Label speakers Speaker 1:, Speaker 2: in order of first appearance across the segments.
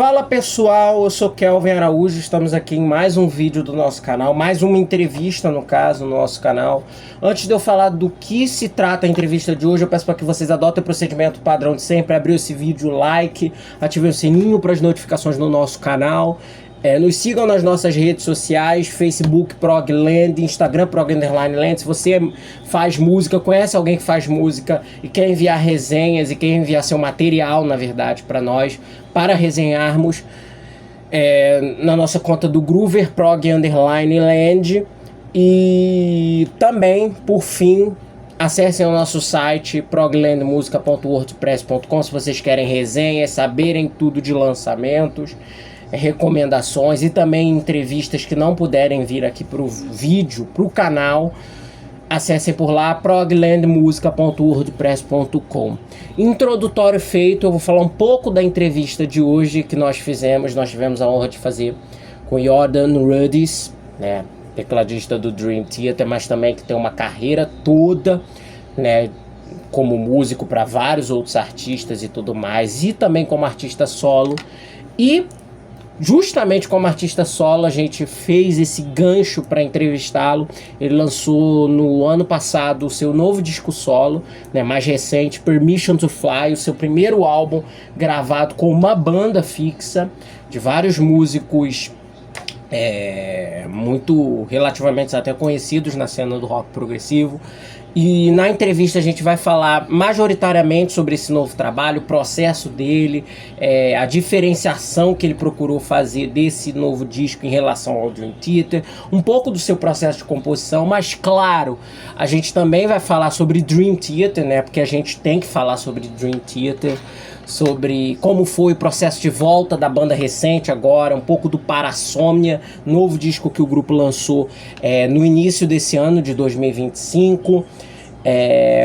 Speaker 1: Fala pessoal, eu sou Kelvin Araújo, estamos aqui em mais um vídeo do nosso canal, mais uma entrevista no caso, no nosso canal. Antes de eu falar do que se trata a entrevista de hoje, eu peço para que vocês adotem o procedimento padrão de sempre, abrir esse vídeo, like, ativem o sininho para as notificações no nosso canal. Nos sigam nas nossas redes sociais, Facebook Progland, Instagram Prog_Land. Se você faz música, conhece alguém que faz música e quer enviar resenhas e quer enviar seu material, na verdade, para nós, para resenharmos, na nossa conta do Groover Prog_Land. E também, por fim, acessem o nosso site proglandmusica.wordpress.com se vocês querem resenhas, saberem tudo de lançamentos, recomendações e também entrevistas que não puderem vir aqui para o vídeo, para o canal. Acessem por lá, proglandmusica.wordpress.com. Introdutório feito, eu vou falar um pouco da entrevista de hoje que nós fizemos. Nós tivemos a honra de fazer com Jordan Rudess, né, tecladista do Dream Theater, mas também que tem uma carreira toda, né, como músico para vários outros artistas e tudo mais, e também como artista solo. E justamente como artista solo, a gente fez esse gancho para entrevistá-lo. Ele lançou no ano passado o seu novo disco solo, né, mais recente, Permission to Fly, o seu primeiro álbum gravado com uma banda fixa de vários músicos muito relativamente até conhecidos na cena do rock progressivo. E na entrevista a gente vai falar majoritariamente sobre esse novo trabalho, o processo dele, a diferenciação que ele procurou fazer desse novo disco em relação ao Dream Theater, um pouco do seu processo de composição, mas claro, a gente também vai falar sobre Dream Theater, né? Porque a gente tem que falar sobre Dream Theater, sobre como foi o processo de volta da banda recente agora, um pouco do Parasomnia, novo disco que o grupo lançou no início desse ano de 2025.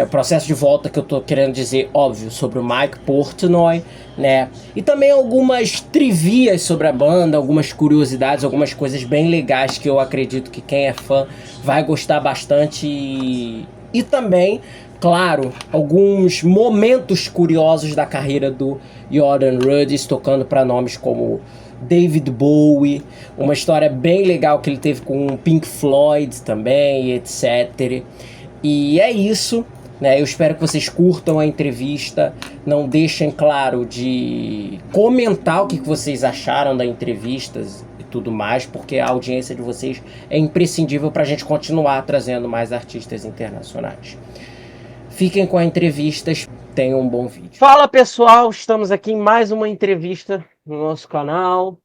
Speaker 1: Processo de volta que eu tô querendo dizer, óbvio, sobre o Mike Portnoy, né? E também algumas trivias sobre a banda, algumas curiosidades, algumas coisas bem legais que eu acredito que quem é fã vai gostar bastante. E também, claro, alguns momentos curiosos da carreira do Jordan Rudess, tocando para nomes como David Bowie, uma história bem legal que ele teve com o Pink Floyd também, etc. E é isso, né? Eu espero que vocês curtam a entrevista. Não deixem, claro, de comentar o que vocês acharam da entrevista e tudo mais, porque a audiência de vocês é imprescindível para a gente continuar trazendo mais artistas internacionais. Fiquem com a entrevista, tenham um bom vídeo. Fala pessoal, estamos aqui em mais uma entrevista no nosso canal.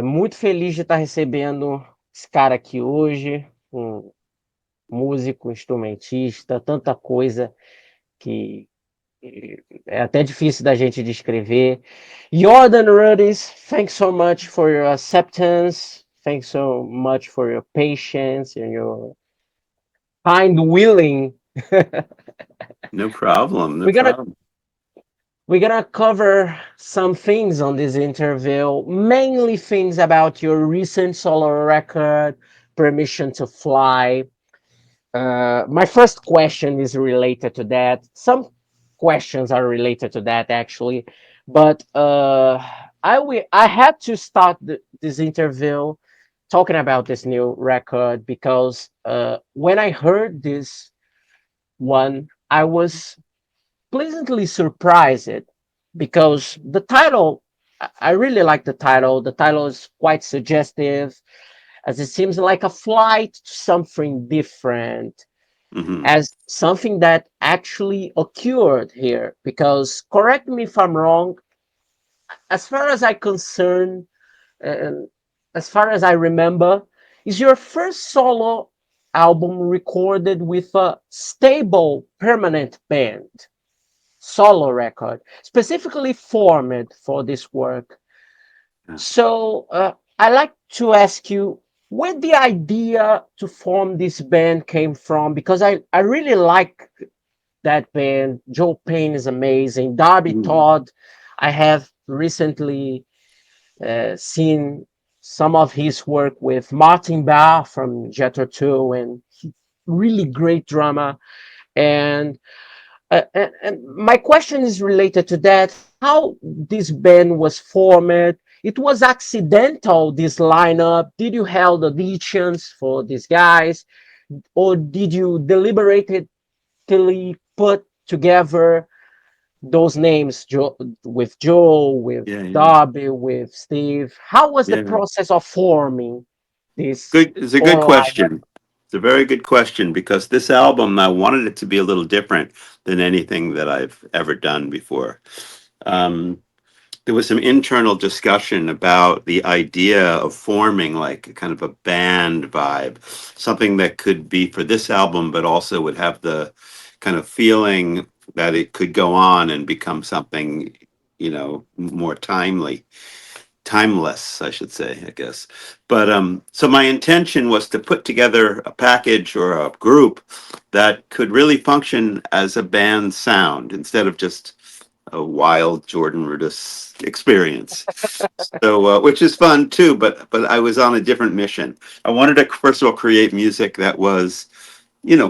Speaker 1: Muito feliz de estar recebendo esse cara aqui hoje, um músico, instrumentista, tanta coisa que é até difícil da gente descrever. Jordan Rudess, thanks so much for your acceptance, thanks so much for your patience and your kind willing.
Speaker 2: No problem.
Speaker 1: We're gonna cover some things on this interview, mainly things about your recent solo record, Permission to Fly. My first question is related to that. Some questions are related to that actually, but I had to start this interview talking about this new record because when I heard this one, I was pleasantly surprised because the title, I really like the title. The title is quite suggestive, as it seems like a flight to something different, as something that actually occurred here. Because, correct me if I'm wrong, as far as I concern, and as far as I remember, is your first solo album recorded with a stable, permanent band, solo record, specifically formed for this work. So I like to ask you where the idea to form this band came from, because I really like that band. Joe Payne is amazing. Darby Todd, I have recently seen some of his work with Martin Barr from Jethro Tull, and really great drummer. And And my question is related to that. How this band was formed? It was accidental, this lineup. Did you held auditions for these guys, or did you deliberately put together those names, with Joe, with
Speaker 2: Yeah, yeah,
Speaker 1: Darby, with Steve? How was the
Speaker 2: yeah.
Speaker 1: process of forming this
Speaker 2: Good. It's a good
Speaker 1: core lineup?
Speaker 2: question. It's a very good question because this album, I wanted it to be a little different than anything that I've ever done before. Um, there was some internal discussion about the idea of forming like a kind of a band vibe, something that could be for this album, but also would have the kind of feeling that it could go on and become something, more timeless, I should say, I guess. But so my intention was to put together a package or a group that could really function as a band sound instead of just a wild Jordan Rudess experience. So, which is fun too, but I was on a different mission. I wanted to first of all create music that was,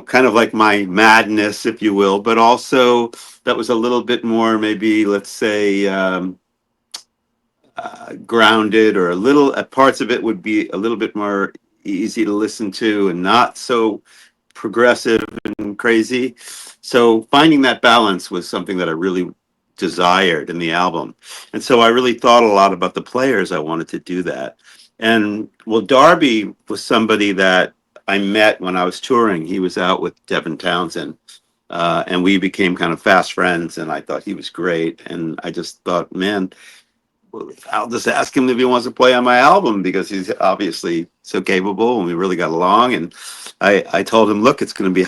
Speaker 2: kind of like my madness, if you will, but also that was a little bit more, maybe let's say, grounded, or a little parts of it would be a little bit more easy to listen to and not so progressive and crazy. So finding that balance was something that I really desired in the album. And so I really thought a lot about the players I wanted to do that. And well, Darby was somebody that I met when I was touring. He was out with Devin Townsend. And we became kind of fast friends, and I thought he was great. And I just thought, man, I'll just ask him if he wants to play on my album because he's obviously so capable and we really got along. And I told him, look, it's going to be,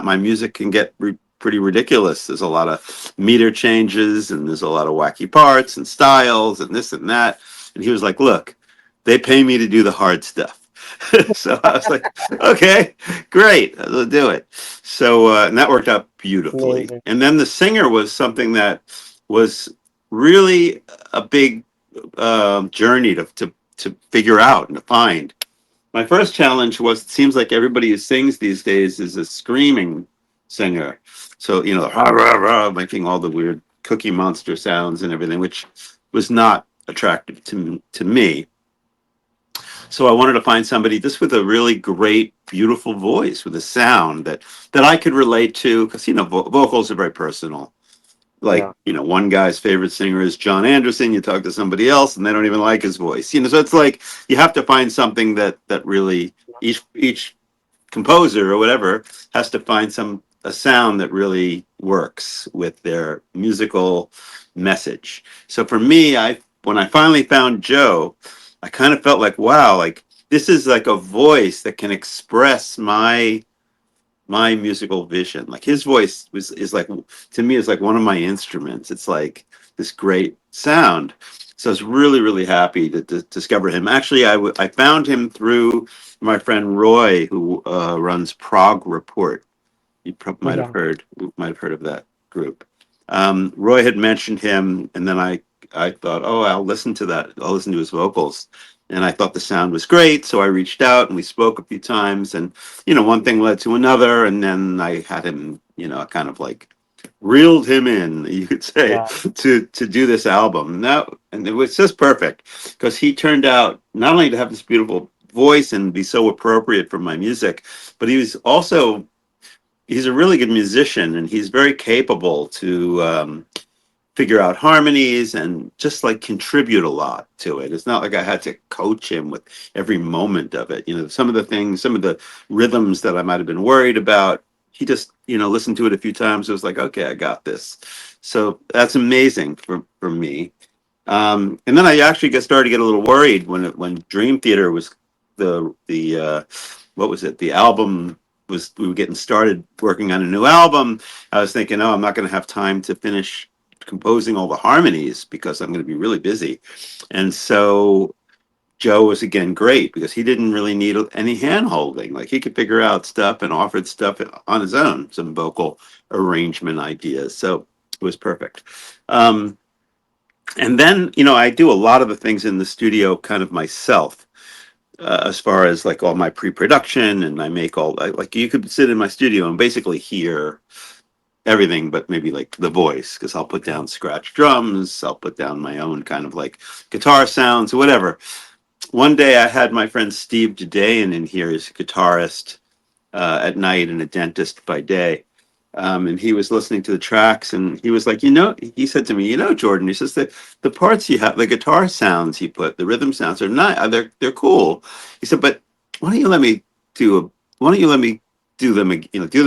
Speaker 2: my music can get pretty ridiculous. There's a lot of meter changes and there's a lot of wacky parts and styles and this and that. And he was like, look, they pay me to do the hard stuff. So I was like, okay, great, let's do it. So, and that worked out beautifully.
Speaker 1: Amazing.
Speaker 2: And then the singer was something that was really a big journey to figure out and to find. My first challenge was, it seems like everybody who sings these days is a screaming singer. So, rah, rah, rah, making all the weird Cookie Monster sounds and everything, which was not attractive to me. So I wanted to find somebody just with a really great, beautiful voice, with a sound that I could relate to, because vocals are very personal. Like,
Speaker 1: Yeah.
Speaker 2: one guy's favorite singer is John Anderson. You talk to somebody else and they don't even like his voice. So it's like you have to find something that really, each composer or whatever has to find a sound that really works with their musical message. So for me, when I finally found Joe, I kind of felt like, wow, like this is like a voice that can express my musical vision. Like his voice is like, to me, is like one of my instruments. It's like this great sound. So I was really, really happy to discover him. Actually, I found him through my friend Roy, who runs Prog Report. You
Speaker 1: Yeah.
Speaker 2: might have heard of that group. Roy had mentioned him, and then I thought, oh, I'll listen to that. I'll listen to his vocals, and I thought the sound was great. So I reached out and we spoke a few times, and one thing led to another, and then I had him, kind of like reeled him in, you could say,
Speaker 1: Yeah.
Speaker 2: to do this album. And it was just perfect because he turned out not only to have this beautiful voice and be so appropriate for my music, but he's a really good musician, and he's very capable to figure out harmonies and just like contribute a lot to it. It's not like I had to coach him with every moment of it. Some of the rhythms that I might have been worried about, he just, listened to it a few times. It was like, okay, I got this. So that's amazing for me. And then I actually started to get a little worried when Dream Theater was the what was it? The album we were getting started working on a new album. I was thinking, oh, I'm not going to have time to finish composing all the harmonies because I'm going to be really busy. And so Joe was again great because he didn't really need any hand holding. Like he could figure out stuff and offered stuff on his own, some vocal arrangement ideas. So it was perfect. And then, I do a lot of the things in the studio kind of myself, as far as like all my pre-production, and I make like you could sit in my studio and basically hear everything but maybe like the voice, because I'll put down scratch drums, I'll put down my own kind of like guitar sounds, whatever. One day I had my friend Steve Judean in here, he's a guitarist at night and a dentist by day. And he was listening to the tracks, and he was like, he said to me, Jordan, he says that the parts you have, the guitar sounds you put, the rhythm sounds are not, they're cool. He said, but why don't you let me do a, why don't you let me do them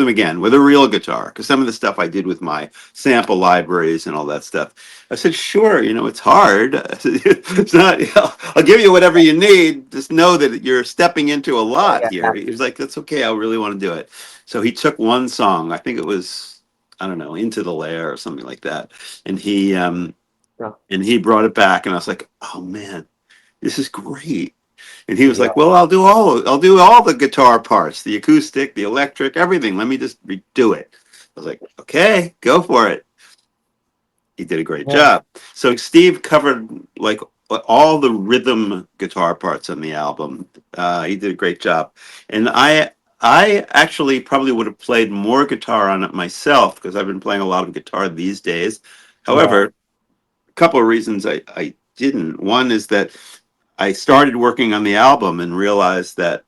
Speaker 2: again with a real guitar? Because some of the stuff I did with my sample libraries and all that stuff. I said, sure, it's hard. It's not, I'll give you whatever you need. Just know that you're stepping into a lot here. He was like, that's okay. I really want to do it. So he took one song, I think it was, I don't know, Into the Lair or something like that. And he brought it back, and I was like, oh man, this is great. And he was
Speaker 1: Yeah.
Speaker 2: like, well, I'll do all the guitar parts, the acoustic, the electric, everything. Let me just redo it. I was like, okay, go for it. He did a great
Speaker 1: Yeah.
Speaker 2: job. So Steve covered like all the rhythm guitar parts on the album. He did a great job, and I actually probably would have played more guitar on it myself because I've been playing a lot of guitar these days.
Speaker 1: Yeah.
Speaker 2: However, a couple of reasons I didn't. One is that I started working on the album and realized that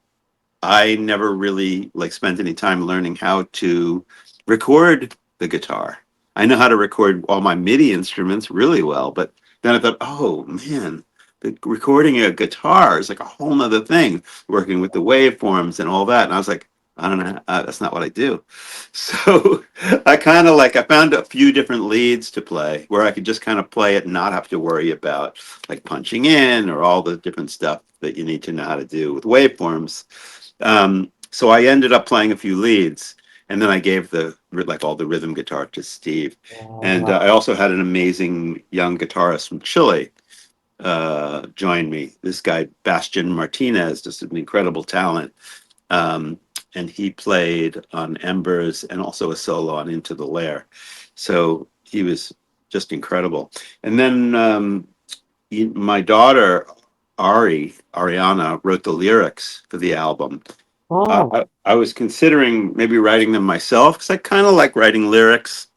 Speaker 2: I never really like spent any time learning how to record the guitar. I know how to record all my MIDI instruments really well, but then I thought, oh man, recording a guitar is like a whole nother thing, working with the waveforms and all that. And I was like, I don't know, that's not what I do. So I found a few different leads to play where I could just kind of play it and not have to worry about like punching in or all the different stuff that you need to know how to do with waveforms. So I ended up playing a few leads, and then I gave all the rhythm guitar to Steve. And
Speaker 1: Wow.
Speaker 2: I also had an amazing young guitarist from Chile join me. This guy Bastian Martinez, just an incredible talent, um, and he played on Embers and also a solo on Into the Lair. So he was just incredible. And then my daughter Ariana wrote the lyrics for the album.
Speaker 1: Oh,
Speaker 2: I was considering maybe writing them myself because I kind of like writing lyrics.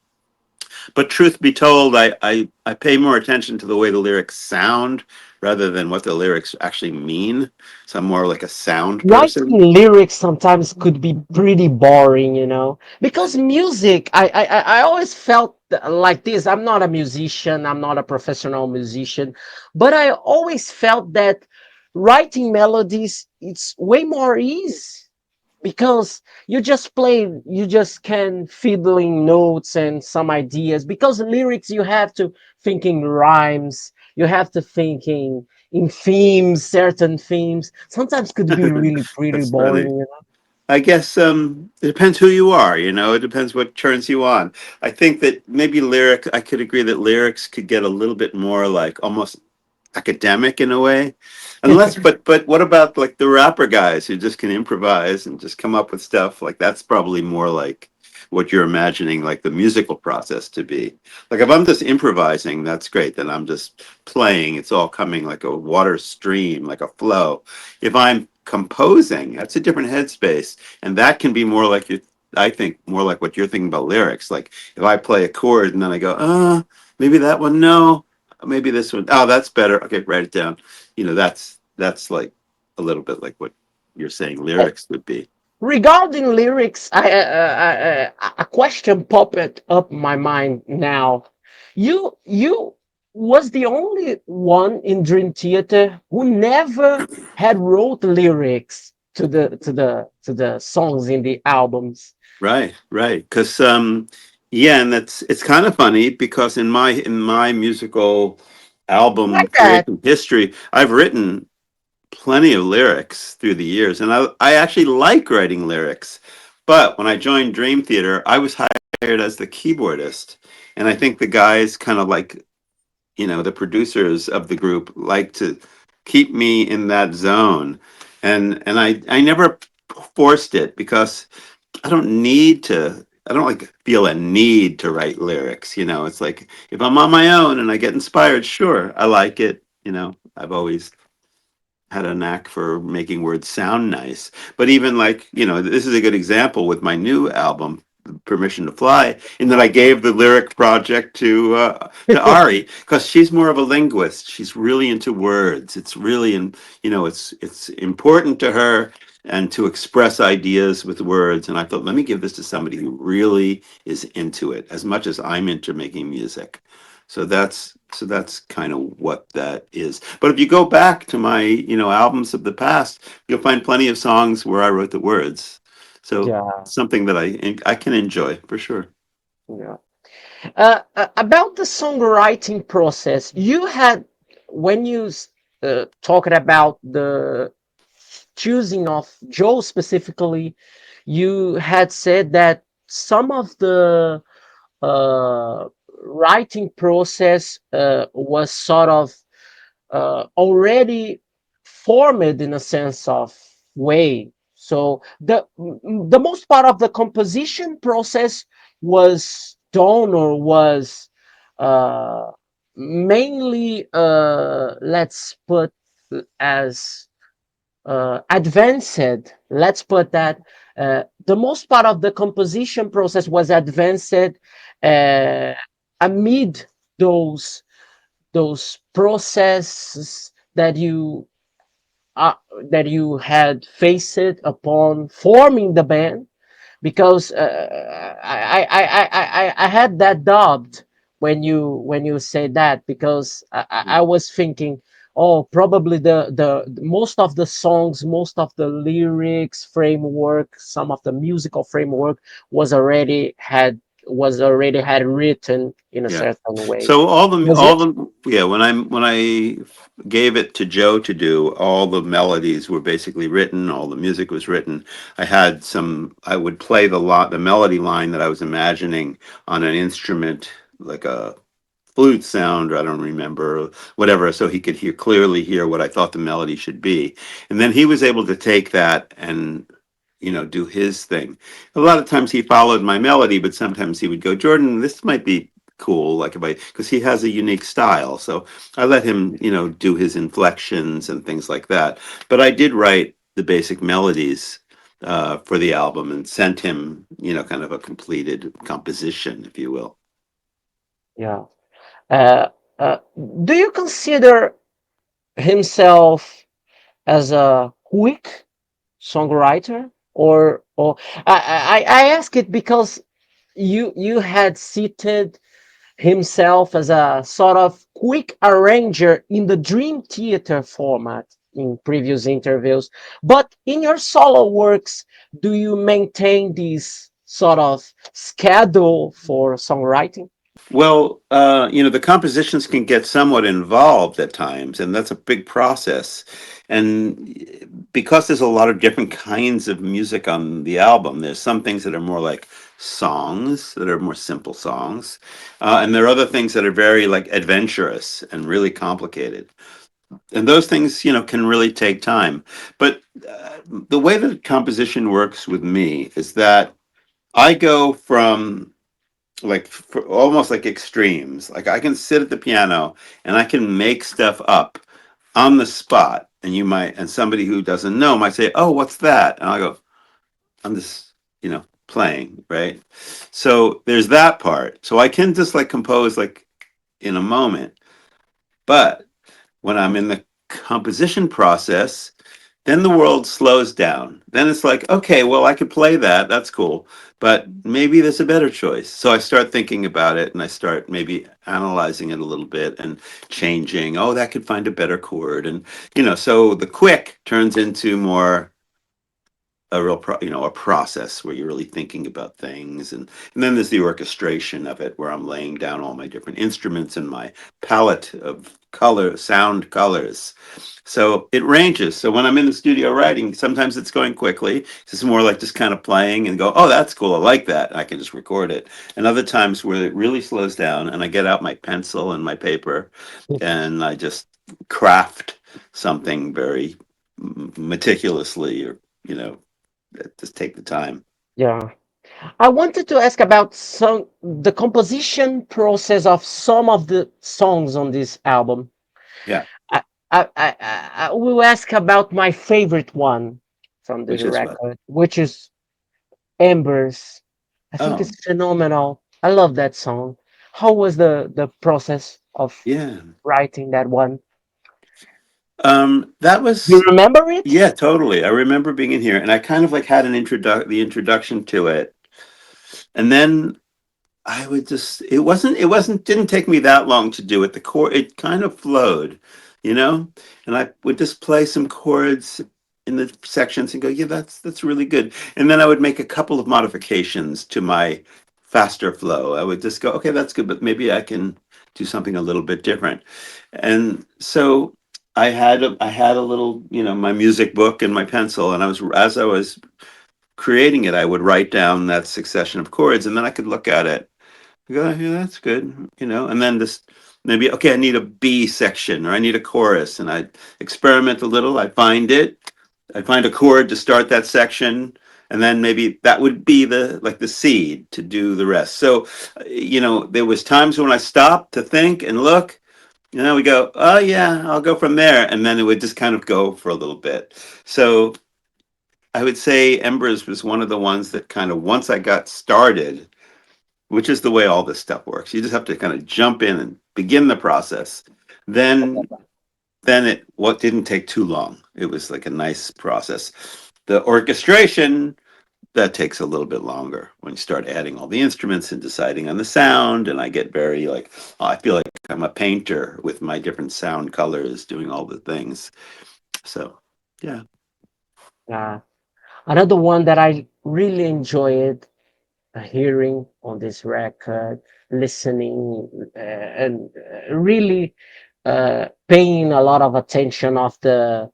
Speaker 2: But truth be told, I pay more attention to the way the lyrics sound rather than what the lyrics actually mean. So I'm more like a sound
Speaker 1: writing
Speaker 2: person.
Speaker 1: lyrics sometimes could be pretty boring, because music, I always felt like this. I'm not a musician, I'm not a professional musician, but I always felt that writing melodies, it's way more easy because you just can fiddling notes and some ideas. Because lyrics, you have to thinking rhymes, you have to thinking in themes, certain themes. Sometimes could be really pretty
Speaker 2: That's
Speaker 1: boring,
Speaker 2: funny. I guess it depends who you are, It depends what turns you on. I think that maybe I could agree that lyrics could get a little bit more like almost academic in a way. Unless but what about like the rapper guys who just can improvise and just come up with stuff? Like that's probably more like what you're imagining like the musical process to be. Like if I'm just improvising, that's great. Then I'm just playing. It's all coming like a water stream, like a flow. If I'm composing, that's a different headspace. And that can be more like I think more like what you're thinking about lyrics. Like if I play a chord and then I go, maybe that one, no, maybe this one. Oh, that's better. Okay, write it down. That's like a little bit like what you're saying
Speaker 1: you know.
Speaker 2: lyrics would be.
Speaker 1: Regarding lyrics, a question popped up my mind now. You was the only one in Dream Theater who never had wrote lyrics to the songs in the albums.
Speaker 2: Right, right. Because yeah, and it's kind of funny because in my musical album
Speaker 1: Like that.
Speaker 2: creation history, I've written plenty of lyrics through the years, and I actually like writing lyrics. But when I joined Dream Theater, I was hired as the keyboardist, and I think the guys kind of like the producers of the group like to keep me in that zone, and I never forced it because I don't need to. I don't like feel a need to write lyrics. It's like if I'm on my own and I get inspired, sure, I like it. I've always had a knack for making words sound nice. But even like, this is a good example with my new album, permission to fly, and then I gave the lyric project to Ari because she's more of a linguist. She's really into words. It's really, it's important to her and to express ideas with words. And I thought, let me give this to somebody who really is into it as much as I'm into making music. So that's kind of what that is. But if you go back to my albums of the past, you'll find plenty of songs where I wrote the words. So
Speaker 1: Yeah,
Speaker 2: something that I can enjoy for sure.
Speaker 1: yeah. About the songwriting process, you had when you talked about the choosing of Joe specifically, you had said that some of the uh, writing process was sort of already formed in a sense of way. So the most part of the composition process was done or was uh, mainly let's put as advanced. Let's put that the most part of the composition process was advanced amid those those processes uh, that you had faced upon forming the band, because I had that doubt when you said that, because I was thinking, oh, probably the most of the songs, most of the lyrics framework, some of the musical framework was already had written in a
Speaker 2: Yeah.
Speaker 1: certain way.
Speaker 2: So all the
Speaker 1: Was
Speaker 2: all
Speaker 1: it?
Speaker 2: the yeah, when I gave it to Joe to do, all the melodies were basically written, all the music was written. I would play the melody line that I was imagining on an instrument, like a flute sound, or I don't remember, whatever, so he could clearly hear what I thought the melody should be. And then he was able to take that and do his thing. A lot of times he followed my melody, but sometimes he would go, Jordan, this might be cool, like if I, because he has a unique style. So I let him, do his inflections and things like that. But I did write the basic melodies for the album and sent him, kind of a completed composition, if you will.
Speaker 1: Yeah. Uh, uh, do you consider himself as a quick songwriter, or I ask it because you had cited himself as a sort of quick arranger in the Dream Theater format in previous interviews, but in your solo works, do you maintain this sort of schedule for songwriting?
Speaker 2: Well, the compositions can get somewhat involved at times, and that's a big process. And because there's a lot of different kinds of music on the album, there's some things that are more like songs, that are more simple songs, and there are other things that are very like adventurous and really complicated. And those things, can really take time. But the way that composition works with me is that I go from almost like extremes. Like I can sit at the piano and I can make stuff up on the spot, and somebody who doesn't know might say, "Oh, what's that?" And I go, "I'm just, playing, right?" So there's that part. So I can just like compose like in a moment, but when I'm in the composition process, then the world slows down. Then it's like, okay, well, I could play that. That's cool. But maybe there's a better choice. So I start thinking about it and I start maybe analyzing it a little bit and changing. Oh, that could find a better chord. And, so the quick turns into more a process where you're really thinking about things, and then there's the orchestration of it where I'm laying down all my different instruments and my palette of sound colors. So it ranges. So when I'm in the studio writing, sometimes it's going quickly. It's more like just kind of playing and go, oh, that's cool, I like that, I can just record it. And other times where it really slows down and I get out my pencil and my paper and I just craft something very meticulously, or just take the time.
Speaker 1: Yeah. I wanted to ask about some the composition process of some of the songs on this album.
Speaker 2: Yeah,
Speaker 1: I I will ask about my favorite one from this
Speaker 2: which is what.
Speaker 1: record, which is Embers. I think
Speaker 2: Oh,
Speaker 1: it's phenomenal. I love that song. How was the process of
Speaker 2: yeah.
Speaker 1: writing that one?
Speaker 2: That
Speaker 1: You
Speaker 2: was,
Speaker 1: remember it?
Speaker 2: yeah, totally. I remember being in here, and I kind of like had the introduction to it, and then I would just didn't take me that long to do it. The chord it kind of flowed, you know, and I would just play some chords in the sections and go, yeah, that's really good. And then I would make a couple of modifications to my faster flow. I would just go, okay, that's good, but maybe I can do something a little bit different. And so I had a little, my music book and my pencil, and as I was creating it, I would write down that succession of chords, and then I could look at it. Go, yeah, that's good, and then just maybe, okay, I need a B section or I need a chorus, and I experiment a little. I find a chord to start that section, and then maybe that would be the seed to do the rest. So, there was times when I stopped to think and look, we go, oh yeah, I'll go from there, and then it would just kind of go for a little bit. So I would say Embers was one of the ones that kind of once I got started, which is the way all this stuff works. You just have to kind of jump in and begin the process. Then it what didn't take too long. It was like a nice process. The orchestration that takes a little bit longer when you start adding all the instruments and deciding on the sound. And I get very like, oh, I feel like I'm a painter with my different sound colors, doing all the things. So yeah.
Speaker 1: Yeah. Another one that I really enjoyed hearing on this record, listening, and really paying a lot of attention of the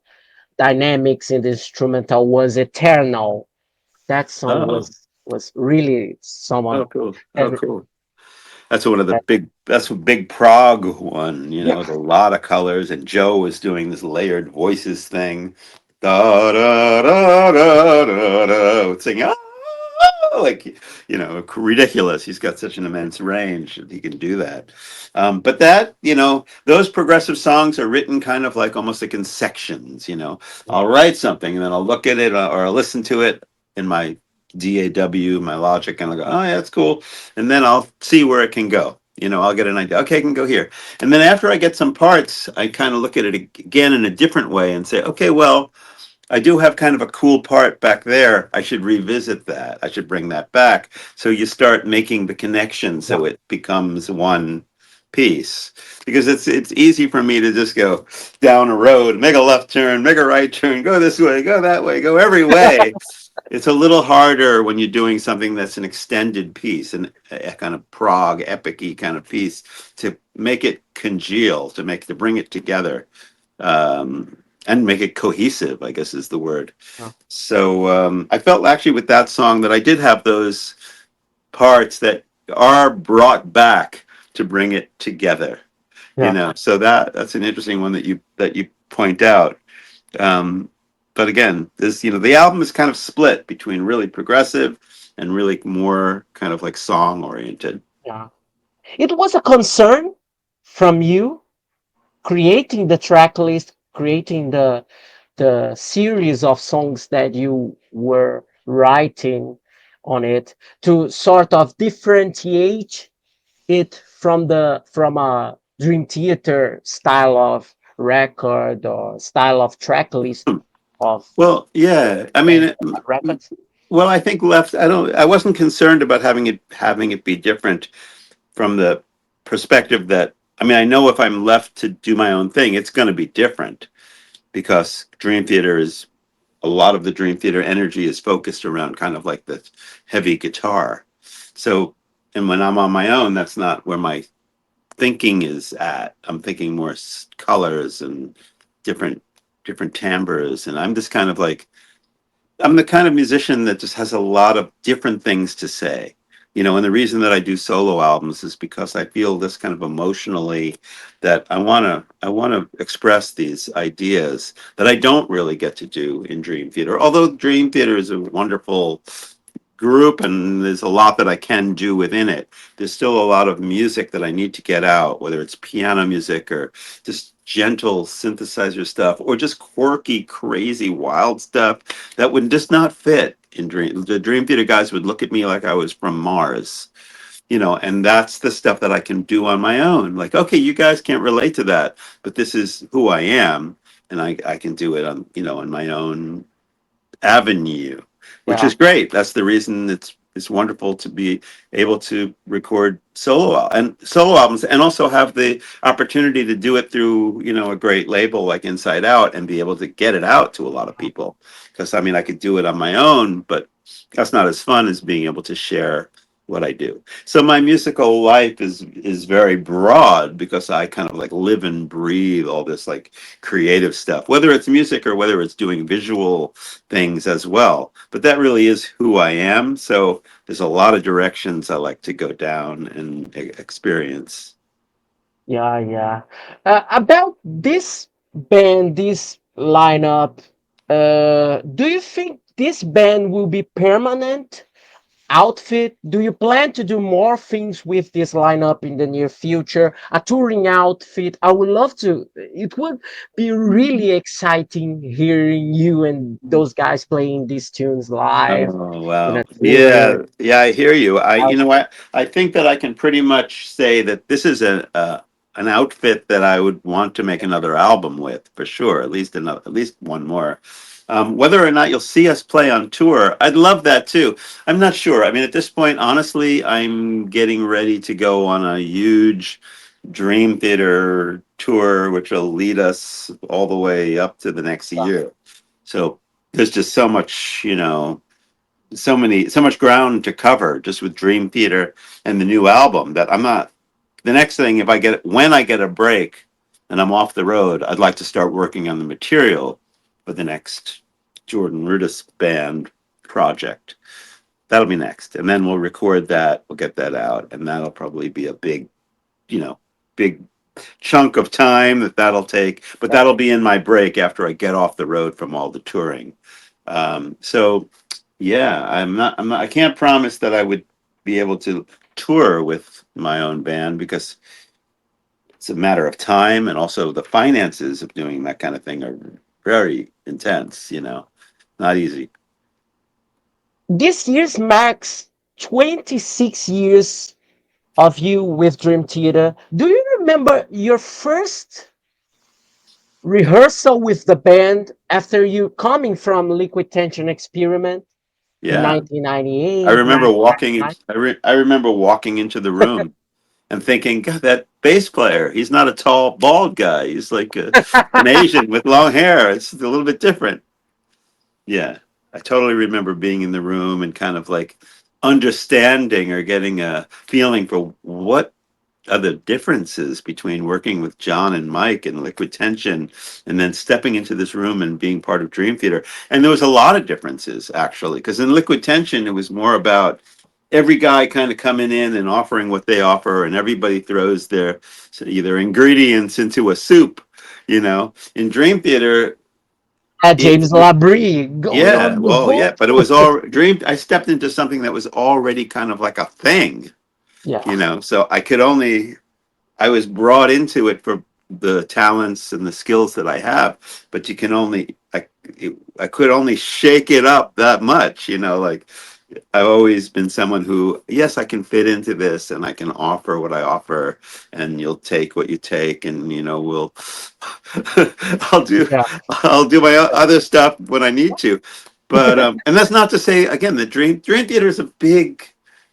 Speaker 1: dynamics in the instrumental was Eternal. That song
Speaker 2: Oh,
Speaker 1: was really someone
Speaker 2: oh, cool. Oh,
Speaker 1: that,
Speaker 2: cool. That's one of the
Speaker 1: that
Speaker 2: big. That's a big prog one.
Speaker 1: yeah,
Speaker 2: With a lot of colors, and Joe was doing this layered voices thing. Da da da da da da. Singing, like ridiculous. He's got such an immense range that he can do that. But those progressive songs are written kind of like almost like in sections. I'll write something and then I'll look at it or I'll listen to it in my DAW, my Logic, and I'll go, oh yeah, that's cool, and then I'll see where it can go. I'll get an idea. Okay, I can go here. And then after I get some parts, I kind of look at it again in a different way and say, okay, well, I do have kind of a cool part back there. I should revisit that. I should bring that back. So you start making the connection
Speaker 1: yeah,
Speaker 2: so it becomes one piece. Because it's easy for me to just go down a road, make a left turn, make a right turn, go this way, go that way, go every way. It's a little harder when you're doing something that's an extended piece, a kind of prog epic-y kind of piece, to make it congeal, to bring it together, and make it cohesive, I guess is the word.
Speaker 1: yeah,
Speaker 2: So I felt actually with that song that I did have those parts that are brought back to bring it together.
Speaker 1: yeah.
Speaker 2: So that's an interesting one that you point out. Um, but again, the album is kind of split between really progressive and really more kind of like song oriented.
Speaker 1: Yeah. It was a concern from you creating the track list, creating the series of songs that you were writing on it to sort of differentiate it from a Dream Theater style of record or style of track list of
Speaker 2: Well, yeah, I
Speaker 1: band
Speaker 2: mean,
Speaker 1: records.
Speaker 2: well, I think left. I wasn't concerned about having it be different from the perspective that, I mean, I know if I'm left to do my own thing, it's going to be different because Dream Theater is a lot of the Dream Theater energy is focused around kind of like the heavy guitar. So, and when I'm on my own, that's not where my thinking is at. I'm thinking more colors and different different timbres, and I'm just kind of like, I'm the kind of musician that just has a lot of different things to say. And the reason that I do solo albums is because I feel this kind of emotionally that I want to express these ideas that I don't really get to do in Dream Theater. Although Dream Theater is a wonderful group and there's a lot that I can do within it, there's still a lot of music that I need to get out, whether it's piano music or just gentle synthesizer stuff, or just quirky, crazy, wild stuff that would just not fit in Dream. The Dream Theater guys would look at me like I was from Mars, and that's the stuff that I can do on my own. Like, okay, you guys can't relate to that, but this is who I am, and I can do it on my own avenue, which
Speaker 1: Yeah.
Speaker 2: is great. That's the reason it's wonderful to be able to record solo albums, and also have the opportunity to do it through a great label like Inside Out, and be able to get it out to a lot of people. Because I mean, I could do it on my own, but that's not as fun as being able to share what I do. So my musical life is very broad, because I kind of like live and breathe all this like creative stuff, whether it's music or whether it's doing visual things as well. But that really is who I am. So there's a lot of directions I like to go down and experience.
Speaker 1: Yeah, yeah. About this band, this lineup, do you think this band will be permanent outfit? Do you plan to do more things with this lineup in the near future? A touring outfit? I would love to. It would be really exciting hearing you and those guys playing these tunes live
Speaker 2: Oh
Speaker 1: in
Speaker 2: wow.
Speaker 1: a tour.
Speaker 2: Yeah, yeah, I hear you. I think that I can pretty much say that this is an outfit that I would want to make another album with, for sure. At least one more. Whether or not you'll see us play on tour, I'd love that too. I'm not sure. I mean, at this point, honestly, I'm getting ready to go on a huge Dream Theater tour, which will lead us all the way up to the next year. So there's just so much, so much ground to cover just with Dream Theater and the new album, that I'm not. The next thing, when I get a break and I'm off the road, I'd like to start working on the material for the next Jordan Rudess band project. That'll be next, and then we'll record that. We'll get that out, and that'll probably be a you know, big chunk of time that'll take. But that'll be in my break after I get off the road from all the touring. So yeah, I can't promise that I would be able to tour with my own band, because it's a matter of time, and also the finances of doing that kind of thing are very intense, not easy.
Speaker 1: This year's marks 26 years of you with Dream Theater. Do you remember your first rehearsal with the band after you coming from Liquid Tension Experiment in
Speaker 2: Yeah,
Speaker 1: 1998, 1999?
Speaker 2: I remember walking into the room and thinking, God, that bass player, he's not a tall, bald guy. He's like an Asian with long hair. It's a little bit different. Yeah, I totally remember being in the room and kind of like understanding or getting a feeling for what are the differences between working with John and Mike and Liquid Tension, and then stepping into this room and being part of Dream Theater. And there was a lot of differences, actually, because in Liquid Tension, it was more about every guy kind of coming in and offering what they offer, and everybody throws their either ingredients into a soup. In Dream Theater,
Speaker 1: James Labrie going
Speaker 2: yeah,
Speaker 1: on the
Speaker 2: well, yeah, but it
Speaker 1: vocal.
Speaker 2: was all Dream. I stepped into something that was already kind of like a thing,
Speaker 1: Yeah,
Speaker 2: so I was brought into it for the talents and the skills that I have, but I could only shake it up that much, like I've always been someone who, yes, I can fit into this, and I can offer what I offer, and you'll take what you take, and we'll I'll do
Speaker 1: yeah,
Speaker 2: I'll do my other stuff when I need to. But and that's not to say, again, the Dream Theater is a big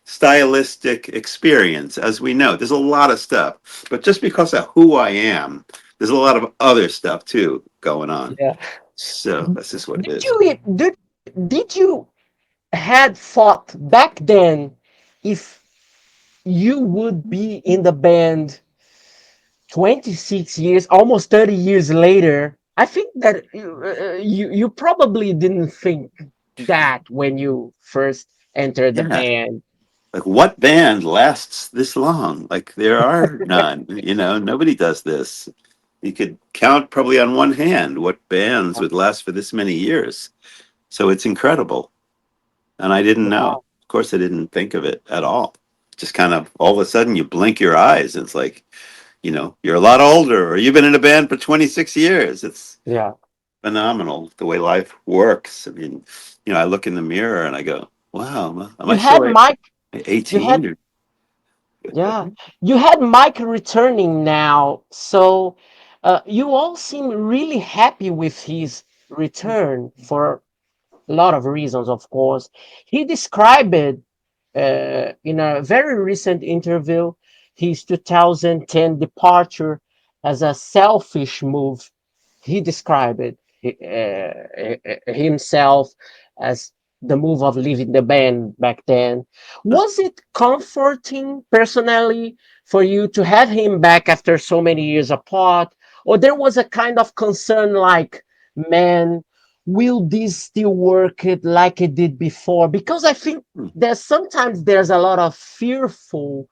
Speaker 2: stylistic experience, as we know. There's a lot of stuff, but just because of who I am, there's a lot of other stuff too going on.
Speaker 1: yeah.
Speaker 2: So that's just what it
Speaker 1: Did
Speaker 2: is.
Speaker 1: you did you had thought back then if you would be in the band 26 years, almost 30 years later? I think that you probably didn't think that when you first entered the
Speaker 2: Yeah.
Speaker 1: band.
Speaker 2: Like, what band lasts this long? Like, there are none. Nobody does this. You could count probably on one hand what bands would last for this many years. So it's incredible. And I didn't know. Of course, I didn't think of it at all. Just kind of all of a sudden you blink your eyes. It's like you're a lot older, or you've been in a band for 26 years. It's
Speaker 1: Yeah.
Speaker 2: phenomenal the way life works. I mean, I look in the mirror and I go, wow, am
Speaker 1: You
Speaker 2: I
Speaker 1: had
Speaker 2: still
Speaker 1: Mike. You had
Speaker 2: 18?
Speaker 1: Yeah, you had Mike returning now, so you all seem really happy with his return for a lot of reasons, of course. He described it in a very recent interview, his 2010 departure as a selfish move. He described it himself as the move of leaving the band back then. Was it comforting personally for you to have him back after so many years apart? Or there was a kind of concern like, man, will this still work it like it did before? Because I think there's a lot of fearful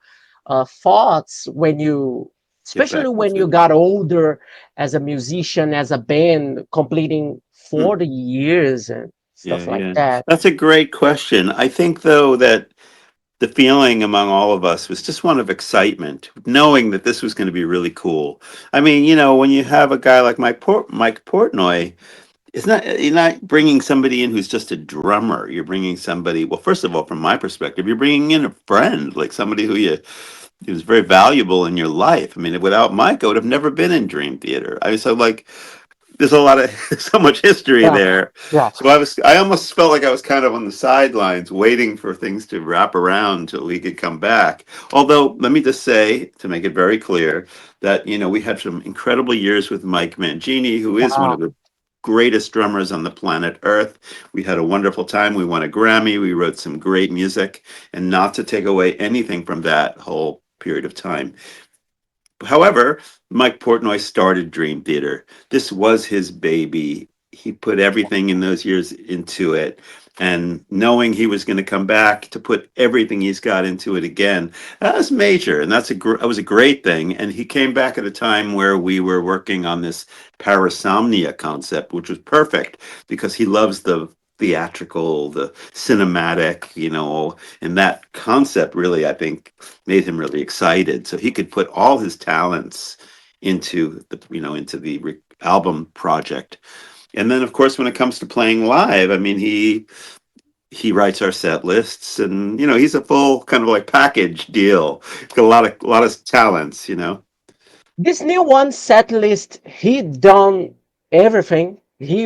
Speaker 1: thoughts when you,
Speaker 2: Get
Speaker 1: especially
Speaker 2: back
Speaker 1: when
Speaker 2: into
Speaker 1: you
Speaker 2: it.
Speaker 1: got older as a musician, as a band, completing
Speaker 2: Hmm.
Speaker 1: 40 years and
Speaker 2: Yeah,
Speaker 1: stuff like
Speaker 2: yeah.
Speaker 1: that.
Speaker 2: That's a great question. I think, though, that the feeling among all of us was just one of excitement, knowing that this was going to be really cool. I mean, when you have a guy like Mike Portnoy, you're not bringing somebody in who's just a drummer. You're bringing somebody. Well, first of all, from my perspective, you're bringing in a friend, like somebody who's very valuable in your life. I mean, without Mike, I would have never been in Dream Theater. I was so like, there's a lot of so much history
Speaker 1: Yeah,
Speaker 2: there.
Speaker 1: yeah.
Speaker 2: So I almost felt like I was kind of on the sidelines waiting for things to wrap around until he could come back. Although let me just say, to make it very clear, that we had some incredible years with Mike Mangini, who is one
Speaker 1: Wow.
Speaker 2: of the greatest drummers on the planet Earth. We had a wonderful time. We won a Grammy. We wrote some great music, and not to take away anything from that whole period of time. However, Mike Portnoy started Dream Theater. This was his baby. He put everything in those years into it. And knowing he was going to come back to put everything he's got into it again, that was major. And that was a great thing. And he came back at a time where we were working on this parasomnia concept, which was perfect because he loves the theatrical, the cinematic, and that concept really, I think, made him really excited. So he could put all his talents into the album project. And then, of course, when it comes to playing live, I mean, he writes our set lists, and he's a full kind of like package deal. He's got a lot of talents.
Speaker 1: This new one set list, he done everything. He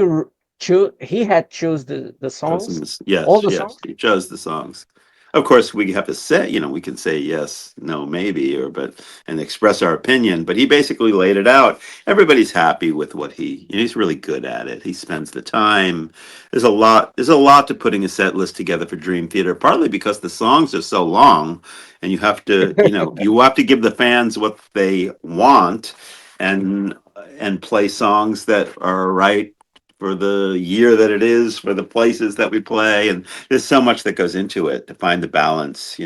Speaker 1: had choose the songs, all
Speaker 2: Yes,
Speaker 1: the
Speaker 2: yes,
Speaker 1: songs.
Speaker 2: he chose the songs. Of course, we have to say, we can say yes, no, maybe, and express our opinion. But he basically laid it out. Everybody's happy with what he's really good at it. He spends the time. There's a lot to putting a set list together for Dream Theater, partly because the songs are so long, and you have to give the fans what they want, and play songs that are right for the year that it is, for the places that we play, and there's so much that goes into it to find the balance.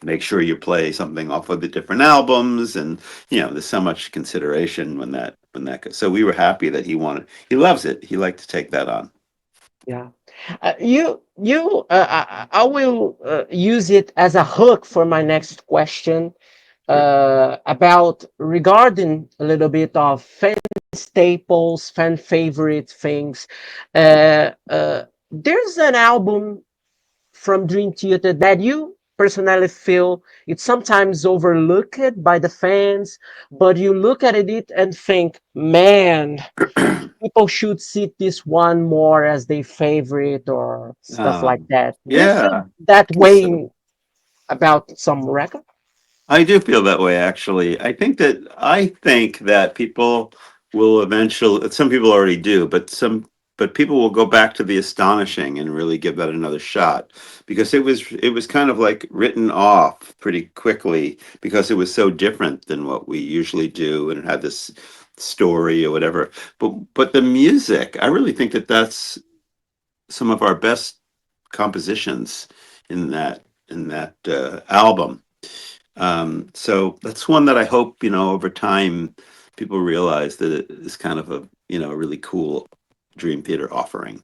Speaker 2: Make sure you play something off of the different albums, and there's so much consideration when that goes. So we were happy that he loves it. He liked to take that on.
Speaker 1: Yeah. I will use it as a hook for my next question
Speaker 2: Sure.
Speaker 1: about regarding a little bit of fan staples, fan favorite things. There's an album from Dream Theater that you personally feel it's sometimes overlooked by the fans, but you look at it and think, man, people should see this one more as their favorite or stuff like
Speaker 2: um,
Speaker 1: that. Do you feel
Speaker 2: yeah,
Speaker 1: that way
Speaker 2: so
Speaker 1: about some record?
Speaker 2: I do feel that way, actually. I think that people will eventually, some people already do, but people will go back to the astonishing and really give that another shot, because it was kind of like written off pretty quickly because it was so different than what we usually do, and it had this story or whatever. But the music, I really think that that's some of our best compositions in that album. So that's one that I hope, over time, people realize that it is kind of a really cool Dream Theater offering.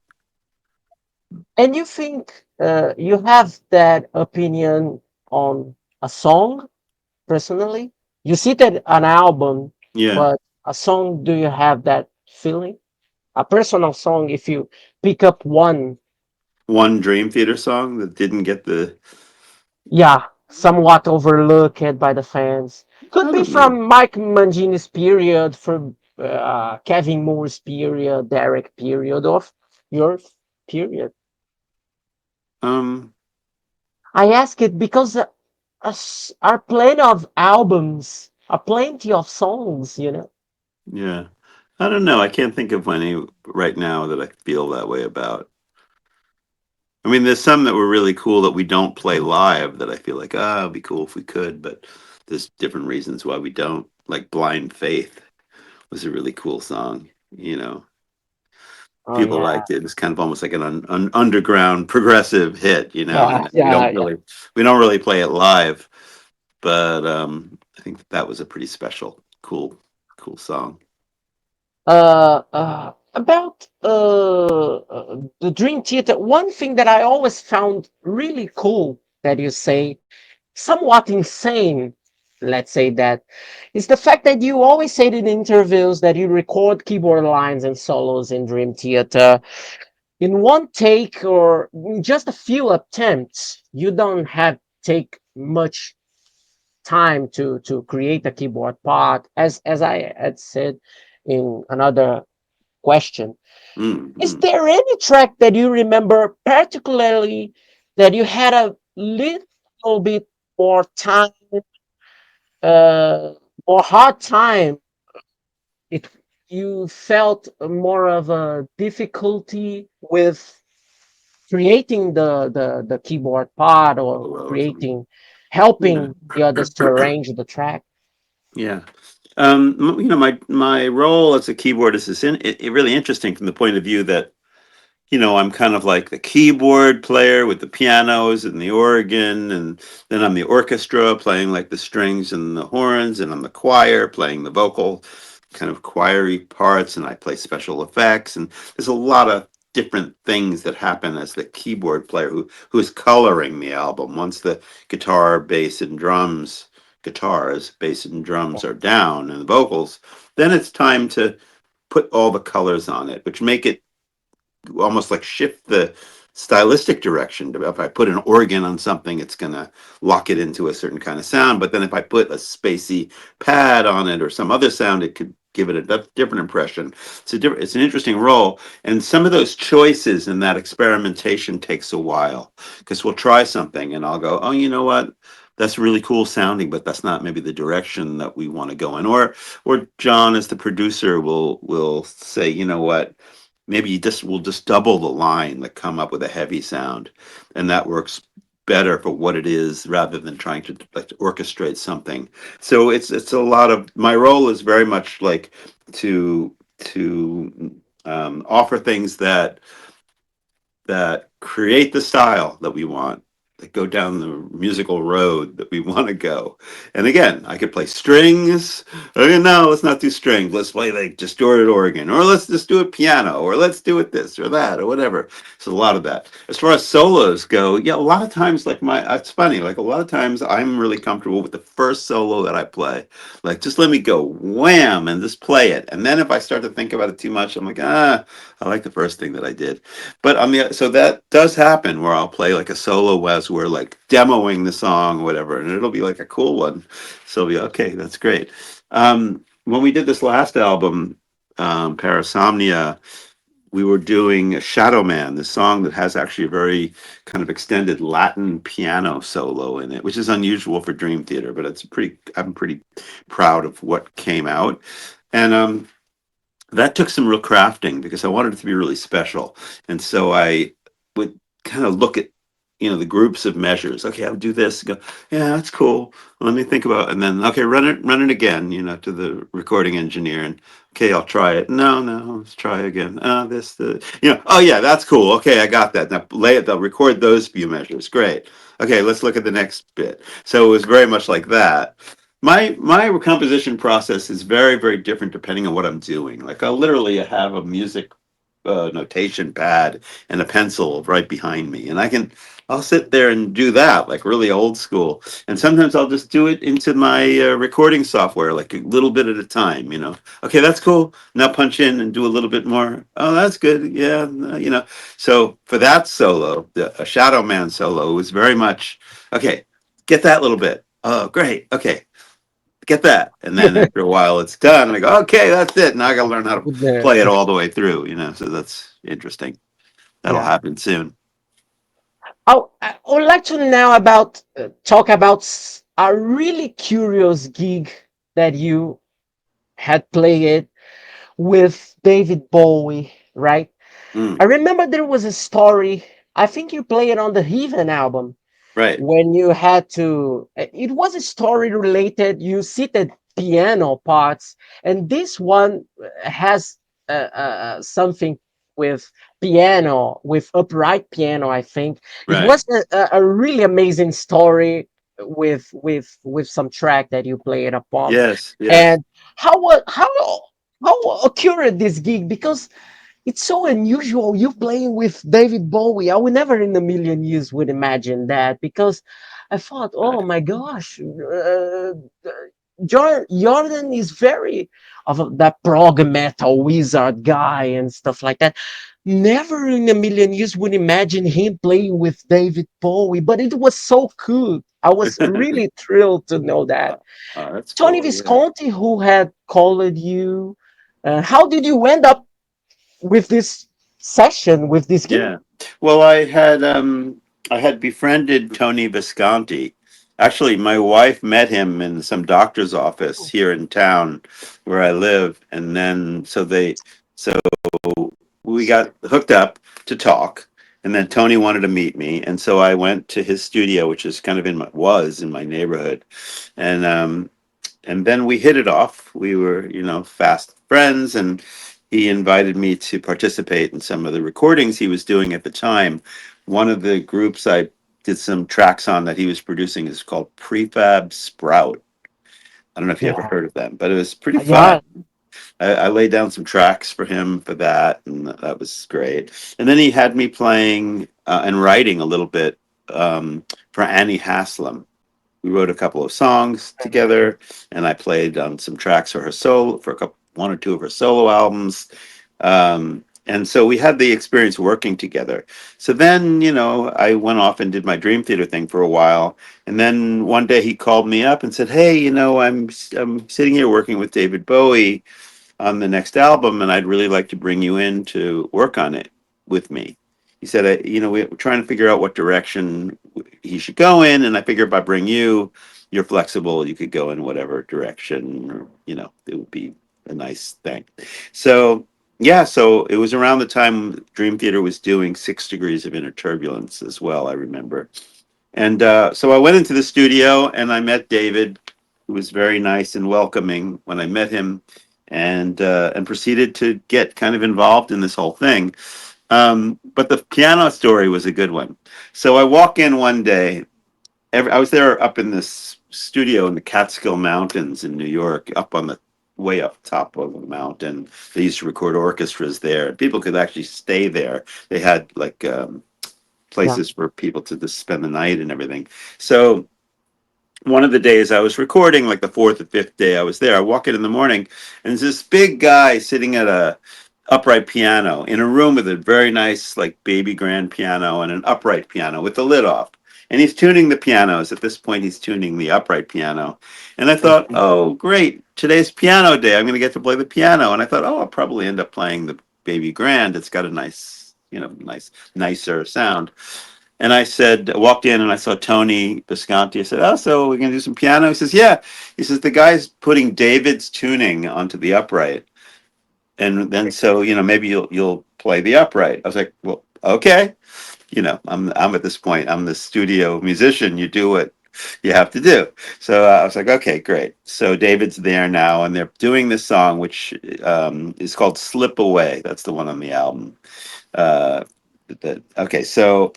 Speaker 1: And you think you have that opinion on a song personally? You cited an album,
Speaker 2: Yeah.
Speaker 1: but a song, do you have that feeling? A personal song, if you pick up one,
Speaker 2: One Dream Theater song that didn't get the,
Speaker 1: yeah, somewhat overlooked by the fans. Could
Speaker 2: I
Speaker 1: be
Speaker 2: don't know.
Speaker 1: from Mike Mangini's period, from Kevin Moore's period, Derek period, of your period.
Speaker 2: Um,
Speaker 1: I ask it because are plenty of albums, are plenty of songs, you know.
Speaker 2: yeah. I don't know. I can't think of any right now that I feel that way about. I mean, there's some that were really cool that we don't play live that I feel like, it'd be cool if we could, but there's different reasons why we don't. Like Blind Faith was a really cool song, you know.
Speaker 1: Oh
Speaker 2: People
Speaker 1: yeah,
Speaker 2: liked it. It's kind of almost like an underground progressive hit, you know,
Speaker 1: yeah,
Speaker 2: and
Speaker 1: yeah, yeah.
Speaker 2: we don't really play it live, but I think that was a pretty special, cool song.
Speaker 1: About the Dream Theater, one thing that I always found really cool that you say, somewhat insane, let's say that, is the fact that you always say in interviews that you record keyboard lines and solos in Dream Theater in one take or in just a few attempts. You don't have take much time to create a keyboard part, as I had said in another question. Is
Speaker 2: Mm-hmm.
Speaker 1: there any track that you remember particularly that you had a little bit more time, uh, more hard time? It You felt more of a difficulty with creating the keyboard part or creating
Speaker 2: Yeah.
Speaker 1: helping the others to arrange the track.
Speaker 2: Yeah. You know, my role as a keyboardist is really interesting from the point of view that, you know, I'm kind of like the keyboard player with the pianos and the organ, and then I'm the orchestra playing like the strings and the horns, and I'm the choir playing the vocal kind of choiry parts, and I play special effects, and there's a lot of different things that happen as the keyboard player who is coloring the album. Once the guitars, bass and drums are down and the vocals, then it's time to put all the colors on it, which make it almost like shift the stylistic direction. If I put an organ on something, it's going to lock it into a certain kind of sound. But then if I put a spacey pad on it or some other sound, it could give it a different impression. It's an interesting role. And some of those choices and that experimentation takes a while because we'll try something and I'll go, oh, you know what? That's really cool sounding, but that's not maybe the direction that we want to go in. Or John, as the producer, will say, you know what? Maybe you just will just double the line that come up with a heavy sound, and that works better for what it is rather than trying to like to orchestrate something. So it's a lot of my role is very much like to offer things that create the style that we want, that go down the musical road that we want to go. And again, I could play strings. Okay, no, let's not do strings. Let's play like distorted organ, or let's just do it piano, or let's do it this or that, or whatever. So a lot of that. As far as solos go, yeah, a lot of times, like it's funny. Like a lot of times, I'm really comfortable with the first solo that I play. Like just let me go wham and just play it. And then if I start to think about it too much, I'm like, I like the first thing that I did. But so that does happen where I'll play like a solo as we're like demoing the song or whatever, and it'll be like a cool one. So I'll be okay, that's great. When we did this last album, Parasomnia, we were doing Shadow Man, the song that has actually a very kind of extended Latin piano solo in it, which is unusual for Dream Theater, but I'm pretty proud of what came out. And that took some real crafting because I wanted it to be really special. And so I would kind of look at, you know, the groups of measures. Okay, I would do this, go, yeah, that's cool. Let me think about it. And then, okay, run it again, you know, to the recording engineer. And okay, I'll try it. No, let's try again. Oh yeah, that's cool. Okay, I got that. Now they'll record those few measures. Great. Okay, let's look at the next bit. So it was very much like that. My composition process is very different depending on what I'm doing. Like I'll literally have a music notation pad and a pencil right behind me, and I'll sit there and do that, like really old school. And sometimes I'll just do it into my recording software, like a little bit at a time, you know. Okay, that's cool. Now punch in and do a little bit more. Oh, that's good. Yeah, you know. So for that solo, a Shadow Man solo was very much, okay, get that little bit. Oh, great. Okay, get that. And then after a while it's done. And I go, okay, that's it. Now I got to learn how to
Speaker 1: The-
Speaker 2: play it all the way through, you know. So that's interesting. That'll
Speaker 1: yeah.
Speaker 2: happen soon.
Speaker 1: I would like to now about talk about a really curious gig that you had played with David Bowie, right?
Speaker 2: Mm,
Speaker 1: I remember there was a story. I think you played it on the Heathen album
Speaker 2: right.
Speaker 1: when you had to. It was a story related. You seated piano parts, and this one has something with piano, with upright piano. I think it
Speaker 2: Right.
Speaker 1: was a really amazing story with some track that you played upon.
Speaker 2: Yes, yes.
Speaker 1: And how occurred this gig? Because it's so unusual you playing with David Bowie. I would never in a million years would imagine that, because I thought, oh
Speaker 2: Right.
Speaker 1: my gosh, Jordan is very of that prog metal wizard guy and stuff like that. Never in a million years would imagine him playing with David Bowie, but it was so cool. I was really thrilled to know that.
Speaker 2: That's
Speaker 1: Tony
Speaker 2: cool. Yeah.
Speaker 1: Visconti, who had called you, how did you end up with this session, with this gig?
Speaker 2: Yeah. Well, I had befriended Tony Visconti. Actually, my wife met him in some doctor's office here in town where I live, and then so we got hooked up to talk, and then Tony wanted to meet me, and so I went to his studio, which is kind of was in my neighborhood, and and then we hit it off. We were, you know, fast friends, and he invited me to participate in some of the recordings he was doing at the time. One of the groups I did some tracks on that he was producing is called Prefab Sprout. I don't know if you ever
Speaker 1: Yeah,
Speaker 2: heard of them, but it was pretty fun.
Speaker 1: yeah,
Speaker 2: I laid down some tracks for him for that, and that was great. And then he had me playing and writing a little bit for Annie Haslam. We wrote a couple of songs together, and I played on some tracks for her solo for one or two of her solo albums. And so we had the experience working together. So then, you know, I went off and did my Dream Theater thing for a while, and then one day he called me up and said, "Hey, you know, I'm sitting here working with David Bowie on the next album, and I'd really like to bring you in to work on it with me." He said, "You know, we're trying to figure out what direction he should go in, and I figure if I bring you, you're flexible. You could go in whatever direction, or you know, it would be a nice thing." So yeah, so it was around the time Dream Theater was doing 6 Degrees of Inner Turbulence as well. I remember, and so I went into the studio and I met David, who was very nice and welcoming when I met him, and proceeded to get kind of involved in this whole thing. But the piano story was a good one. So I walk in one day. I was there up in this studio in the Catskill Mountains in New York, up on the way up top of the mountain. They used to record orchestras there. People could actually stay there. They had like
Speaker 1: yeah.
Speaker 2: places for people to just spend the night and everything. So one of the days I was recording, like the fourth or fifth day I was there, I walk in the morning, and there's this big guy sitting at a upright piano in a room with a very nice like baby grand piano and an upright piano with the lid off. And he's tuning the pianos. At this point, he's tuning the upright piano. And I thought,
Speaker 1: Mhm.
Speaker 2: oh, great. Today's piano day. I'm going to get to play the piano. And I thought, oh, I'll probably end up playing the baby grand. It's got a nice, you know, nicer sound. And I said, I walked in and I saw Tony Visconti. I said, "Oh, so we're going to do some piano?" He says, "Yeah." He says, "The guy's putting David's tuning onto the upright. And then so, you know, maybe you'll play the upright." I was like, "Well, okay." You know, I'm at this point, I'm the studio musician. You do what you have to do. So I was like, okay, great. So David's there now, and they're doing this song, which is called "Slip Away." That's the one on the album. Uh, okay, so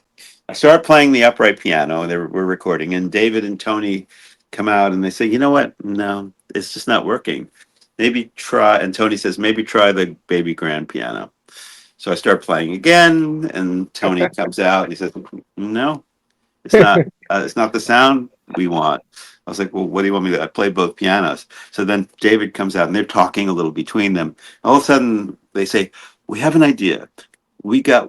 Speaker 2: I start playing the upright piano, and we're recording, and David and Tony come out and they say, "You know what? No, it's just not working. Maybe try." And Tony says, "Maybe try the baby grand piano." So I start playing again, and Tony comes out and he says, "No." It's not the sound we want. I was like, well, what do you want me to do? I play both pianos. So then David comes out and they're talking a little between them. All of a sudden they say, we have an idea. We're going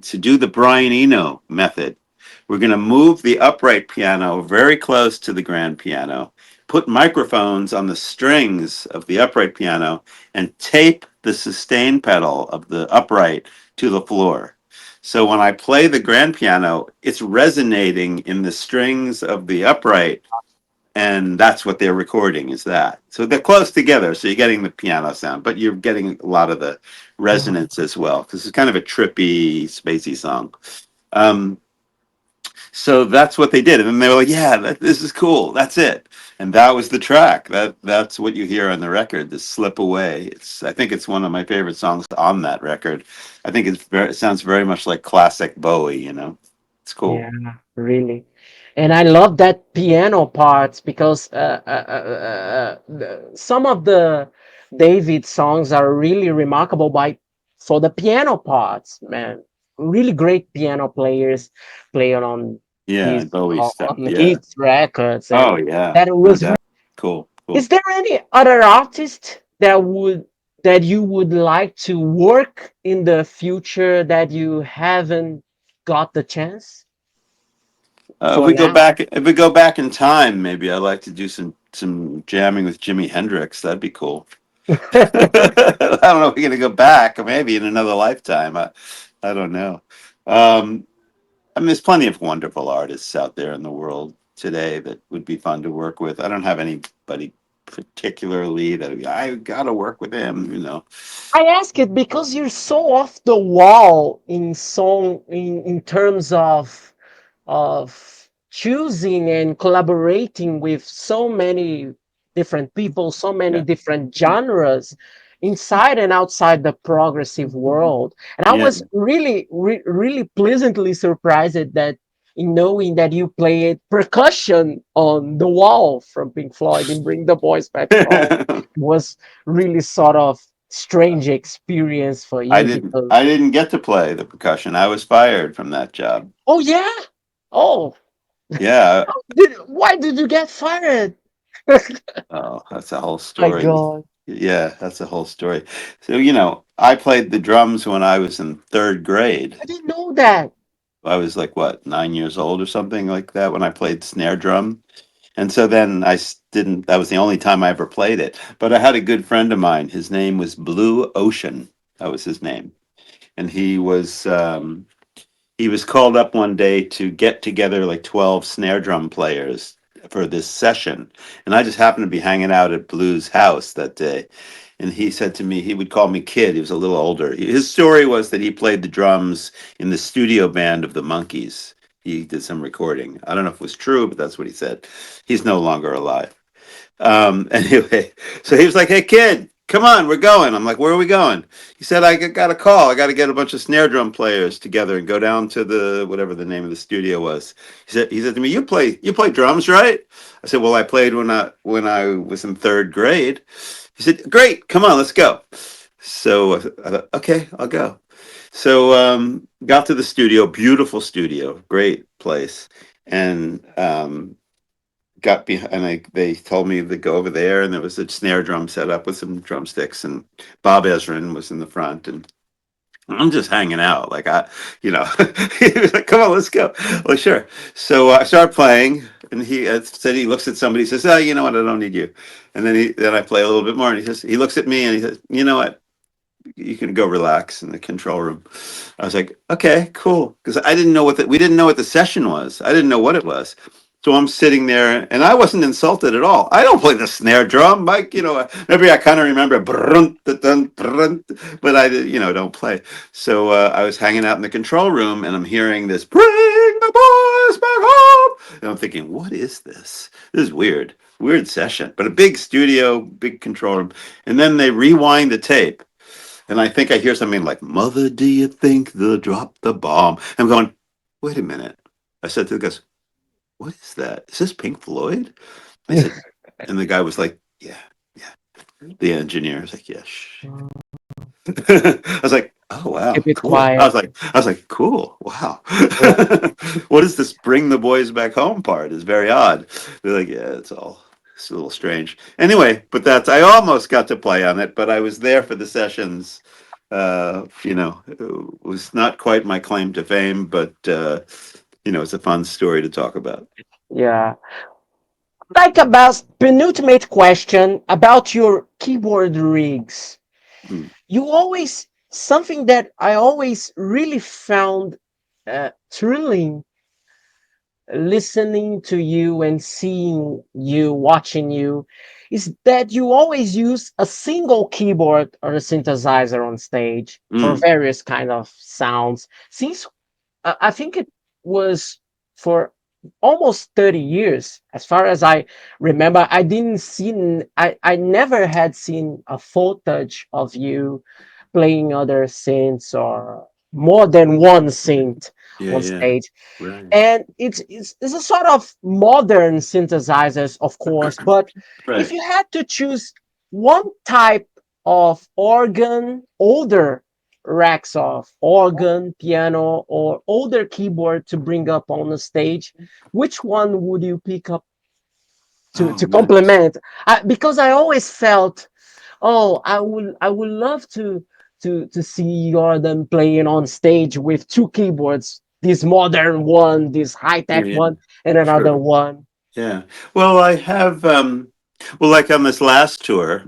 Speaker 2: to do the Brian Eno method. We're going to move the upright piano very close to the grand piano, put microphones on the strings of the upright piano, and tape the sustain pedal of the upright to the floor. So when I play the grand piano, it's resonating in the strings of the upright, and that's what they're recording is that. So they're close together, so you're getting the piano sound, but you're getting a lot of the resonance as well, because it's kind of a trippy, spacey song. Um, so that's what they did, and then they were like, "Yeah, this is cool. That's it." And that was the track. That's what you hear on the record. This "Slip Away." I think it's one of my favorite songs on that record. I think it sounds very much like classic Bowie. It's cool.
Speaker 1: Yeah, really. And I love that piano parts because some of the David songs are really remarkable by for the piano parts, man. Really great piano players playing on
Speaker 2: Yeah, Bowie stuff.
Speaker 1: on
Speaker 2: Yeah.
Speaker 1: his records,
Speaker 2: Oh
Speaker 1: and
Speaker 2: yeah,
Speaker 1: that
Speaker 2: no
Speaker 1: was.
Speaker 2: doubt. Cool,
Speaker 1: Is
Speaker 2: cool.
Speaker 1: there any other artist that you would like to work in the future that you haven't got the chance
Speaker 2: If
Speaker 1: for
Speaker 2: we go
Speaker 1: now?
Speaker 2: back, if we go back in time, maybe I'd like to do some jamming with Jimi Hendrix. That'd be cool. I don't know if we're gonna go back, or maybe in another lifetime. I don't know. Um, I mean, there's plenty of wonderful artists out there in the world today that would be fun to work with. I don't have anybody particularly that I gotta work with him.
Speaker 1: I ask it because you're so off the wall in song in terms of choosing and collaborating with so many different people, so many
Speaker 2: Yeah,
Speaker 1: different genres inside and outside the progressive world. And I
Speaker 2: yeah.
Speaker 1: was really pleasantly surprised that in knowing that you played percussion on The Wall from Pink Floyd and Bring the Boys Back Home. It was really sort of strange experience for
Speaker 2: I
Speaker 1: you
Speaker 2: didn't.
Speaker 1: because
Speaker 2: I didn't get to play the percussion. I was fired from that job.
Speaker 1: oh yeah, oh
Speaker 2: Yeah.
Speaker 1: why did you get fired?
Speaker 2: Oh, that's a whole
Speaker 1: My
Speaker 2: story.
Speaker 1: God.
Speaker 2: Yeah, that's a whole story. So, I played the drums when I was in third grade.
Speaker 1: I didn't know that.
Speaker 2: I was like, what, 9 years old or something like that when I played snare drum. And so then didn't, that was the only time I ever played it. But I had a good friend of mine. His name was Blue Ocean. That was his name. And he was called up one day to get together like 12 snare drum players for this session. And I just happened to be hanging out at Blue's house that day. And he said to me, he would call me kid. He was a little older. His story was that he played the drums in the studio band of the Monkees. He did some recording. I don't know if it was true, but that's what he said. He's no longer alive. Anyway, so he was like, "Hey, kid, come on, we're going." I'm like, "Where are we going?" He said, "I got a call. I got to get a bunch of snare drum players together and go down to the whatever the name of the studio was." He said to me, "You play drums, right?" I said, "Well, I played when I was in third grade." He said, "Great, come on, let's go." So I thought, okay, I'll go. So got to the studio, beautiful studio, great place, and got behind, and they told me to go over there, and there was a snare drum set up with some drumsticks, and Bob Ezrin was in the front, and I'm just hanging out, like he was like, "Come on, let's go." Well, sure. So I started playing, and he said he looks at somebody, he says, "Oh, you know what? I don't need you." And then I play a little bit more, and he looks at me, and he says, "You know what? You can go relax in the control room." I was like, "Okay, cool," because I didn't know we didn't know what the session was. I didn't know what it was. So I'm sitting there, and I wasn't insulted at all. I don't play the snare drum, Mike. Maybe I kind of remember, but I, don't play. So I was hanging out in the control room, and I'm hearing this "Bring the boys back home," and I'm thinking, "What is this? This is weird, weird session." But a big studio, big control room, and then they rewind the tape, and I think I hear something like, "Mother, do you think they'll drop the bomb?" I'm going, "Wait a minute." I said to the guys, "What is that? Is this Pink Floyd?" I said, and the guy was like, "Yeah, yeah." The engineer was like, "Yeah, shh." I was like, oh wow,
Speaker 1: Keep it
Speaker 2: cool.
Speaker 1: quiet.
Speaker 2: I was like, cool, wow.
Speaker 1: Yeah.
Speaker 2: What is this bring the boys back home part? Is very odd. They're like, yeah, it's a little strange. Anyway, but that's I almost got to play on it, but I was there for the sessions. It was not quite my claim to fame, but it's a fun story to talk about.
Speaker 1: Yeah. Like about penultimate question about your keyboard rigs.
Speaker 2: Mm.
Speaker 1: You always something that I always really found thrilling listening to you and seeing you, watching you, is that you always use a single keyboard or a synthesizer on stage for
Speaker 2: Mm.
Speaker 1: various kind of sounds. Since I think it was for almost 30 years, as far as I remember. I didn't see, I never had seen a footage of you playing other synths or more than one synth
Speaker 2: Yeah,
Speaker 1: on
Speaker 2: yeah,
Speaker 1: stage.
Speaker 2: right,
Speaker 1: And it's a sort of modern synthesizers, of course, but if
Speaker 2: right.
Speaker 1: you had to choose one type of organ, older racks of organ, piano, or older keyboard to bring up on the stage, which one would you pick up
Speaker 2: Oh
Speaker 1: to
Speaker 2: man.
Speaker 1: complement? Because I always felt, oh, I would love to see Jordan playing on stage with two keyboards, this modern one, this high
Speaker 2: Yeah,
Speaker 1: tech
Speaker 2: yeah,
Speaker 1: one, and another
Speaker 2: sure.
Speaker 1: one.
Speaker 2: Yeah. Well, I have, like on this last tour,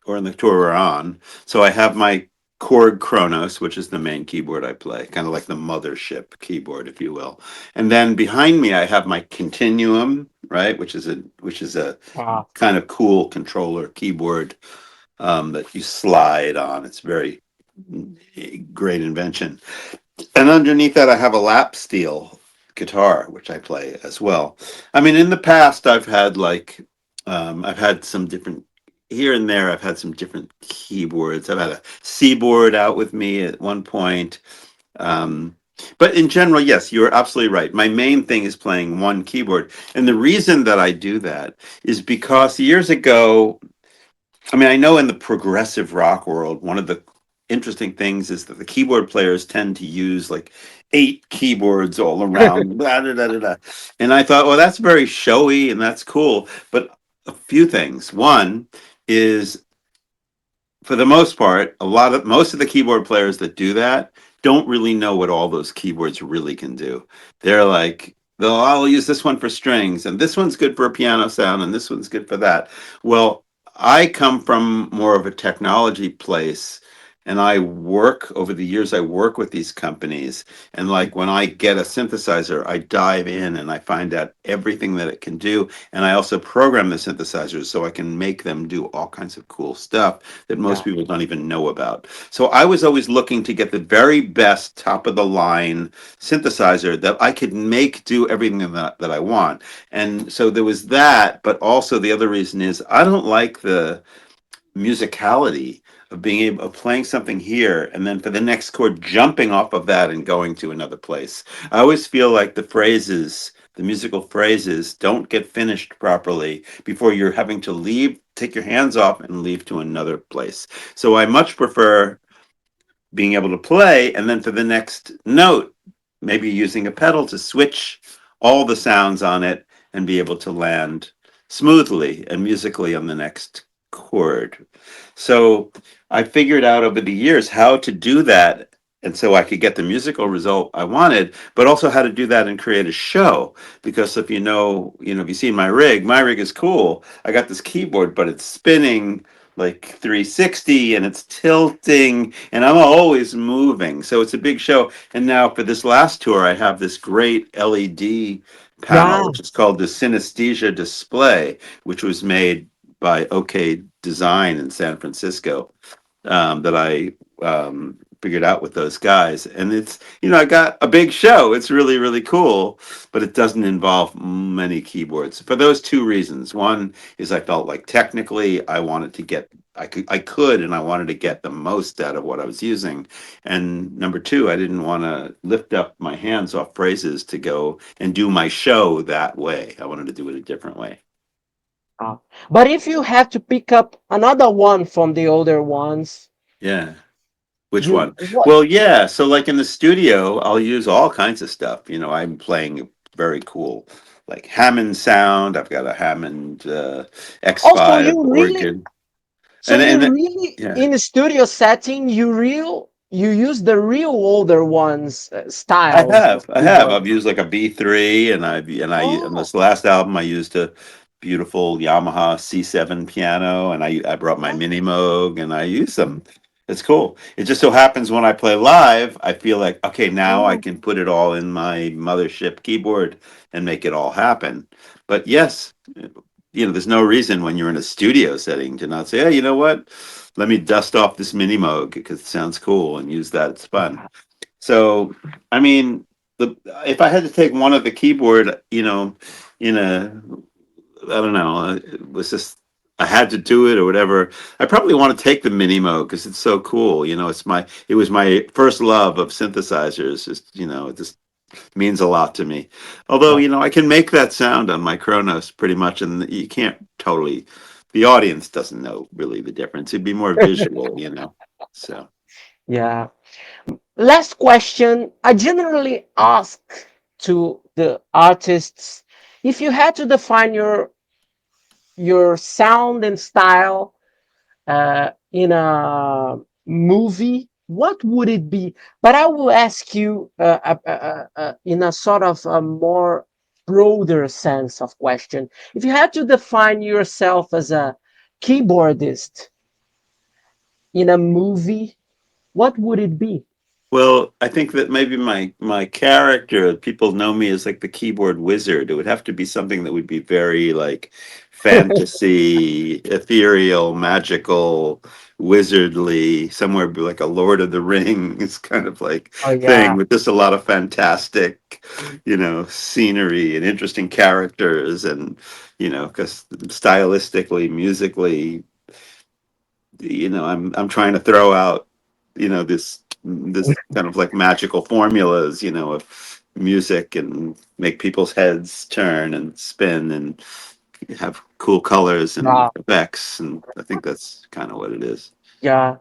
Speaker 2: or in the tour we're on, so I have my Korg Kronos, which is the main keyboard I play, kind of like the mothership keyboard, if you will. And then behind me, I have my Continuum, right, which is a
Speaker 1: Wow.
Speaker 2: kind of cool controller keyboard that you slide on. It's very great invention. And underneath that, I have a lap steel guitar, which I play as well. I mean, in the past, I've had some different here and there. I've had some different keyboards. I've had a Seaboard out with me at one point. Um, but in general, yes, you're absolutely right. My main thing is playing one keyboard. And the reason that I do that is because years ago, I mean, I know in the progressive rock world, one of the interesting things is that the keyboard players tend to use like 8 keyboards all around, blah, blah, blah, blah, blah. And I thought, well, that's very showy and that's cool. But a few things. One is, for the most part, most of the keyboard players that do that don't really know what all those keyboards really can do. They're like, I'll use this one for strings, and this one's good for a piano sound, and this one's good for that. Well, I come from more of a technology place, and I work over the years, I work with these companies. And like when I get a synthesizer, I dive in and I find out everything that it can do. And I also program the synthesizers so I can make them do all kinds of cool stuff that most
Speaker 1: Yeah.
Speaker 2: people don't even know about. So I was always looking to get the very best top of the line synthesizer that I could make do everything that I want. And so there was that, but also the other reason is I don't like the musicality of being able of playing something here and then for the next chord jumping off of that and going to another place. I always feel like the musical phrases don't get finished properly before you're having to leave, take your hands off and leave to another place. So I much prefer being able to play and then for the next note maybe using a pedal to switch all the sounds on it and be able to land smoothly and musically on the next chord. So I figured out over the years how to do that. And so I could get the musical result I wanted, but also how to do that and create a show. Because if you've seen my rig is cool. I got this keyboard, but it's spinning like 360 and it's tilting and I'm always moving. So it's a big show. And now for this last tour, I have this great LED panel,
Speaker 1: Yeah.
Speaker 2: which is called the Synesthesia Display, which was made by OK Design in San Francisco, that I figured out with those guys. And I got a big show. It's really, really cool, but it doesn't involve many keyboards for those two reasons. One is I felt like technically I wanted to get, and I wanted to get the most out of what I was using. And number two, I didn't want to lift up my hands off phrases to go and do my show that way. I wanted to do it a different way.
Speaker 1: Uh, but if you have to pick up another one from the older ones,
Speaker 2: Yeah. Which
Speaker 1: You
Speaker 2: one?
Speaker 1: what?
Speaker 2: Well, yeah. So, like in the studio, I'll use all kinds of stuff. I'm playing very cool, like Hammond sound. I've got a Hammond
Speaker 1: Also,
Speaker 2: X5 organ,
Speaker 1: you
Speaker 2: and
Speaker 1: really
Speaker 2: yeah,
Speaker 1: in a studio setting, you use the real older ones styles of
Speaker 2: I have.
Speaker 1: keyboard.
Speaker 2: I've used like a B3, and
Speaker 1: Oh,
Speaker 2: this last album I used a beautiful Yamaha C7 piano, and I brought my
Speaker 1: oh,
Speaker 2: Mini Moog, and I use them. It's cool. It just so happens when I play live, I feel like okay, now I
Speaker 1: oh,
Speaker 2: can put it all in my mothership keyboard and make it all happen. But yes, there's no reason when you're in a studio setting to not say, hey, you know what? Let me dust off this Mini Moog because it sounds cool and use that. It's fun. So, I mean, if I had to take one of the keyboard, in a, I don't know, it was just I had to do it or whatever. I probably want to take the Minimo because it's so cool. It was my first love of synthesizers. It just means a lot to me. Although,
Speaker 1: yeah.
Speaker 2: I can make that sound on my Kronos pretty much, and you can't totally. The audience doesn't know really the difference. It'd be more visual. So.
Speaker 1: Yeah. Last question. I generally ask to the artists if you had to define your sound and style in a movie, what would it be? But I will ask you in a sort of a more broader sense of question. If you had to define yourself as a keyboardist in a movie, what would it be?
Speaker 2: Well, I think that maybe my character, people know me as like the keyboard wizard. It would have to be something that would be very like fantasy, ethereal, magical, wizardly, somewhere like a Lord of the Rings kind of like
Speaker 1: Oh
Speaker 2: thing
Speaker 1: yeah,
Speaker 2: with just a lot of fantastic, scenery and interesting characters and because stylistically, musically, I'm trying to throw out, this kind of like magical formulas, of music and make people's heads turn and spin and have cool colors and
Speaker 1: yeah,
Speaker 2: effects, and I think that's kind of what it is.
Speaker 1: yeah.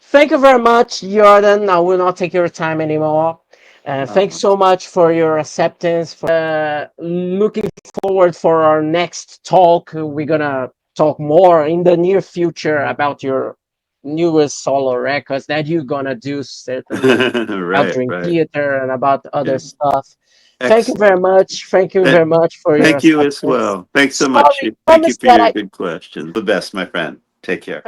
Speaker 1: Thank you very much, Jordan. I will not take your time anymore. Thanks
Speaker 2: Um,
Speaker 1: so much for your acceptance. Looking forward for our next talk. We're gonna talk more in the near future about your newest solo records that you're gonna do, certainly about
Speaker 2: right,
Speaker 1: Dream
Speaker 2: right.
Speaker 1: Theater and about other
Speaker 2: Yeah.
Speaker 1: stuff. Thank you very
Speaker 2: Excellent.
Speaker 1: much. Thank you
Speaker 2: Eh,
Speaker 1: very much for your
Speaker 2: Thank you as
Speaker 1: acceptance.
Speaker 2: well. Thanks so much.
Speaker 1: Sorry,
Speaker 2: Thank you
Speaker 1: promise
Speaker 2: for
Speaker 1: that
Speaker 2: your
Speaker 1: I
Speaker 2: good questions. The best, my friend. Take care.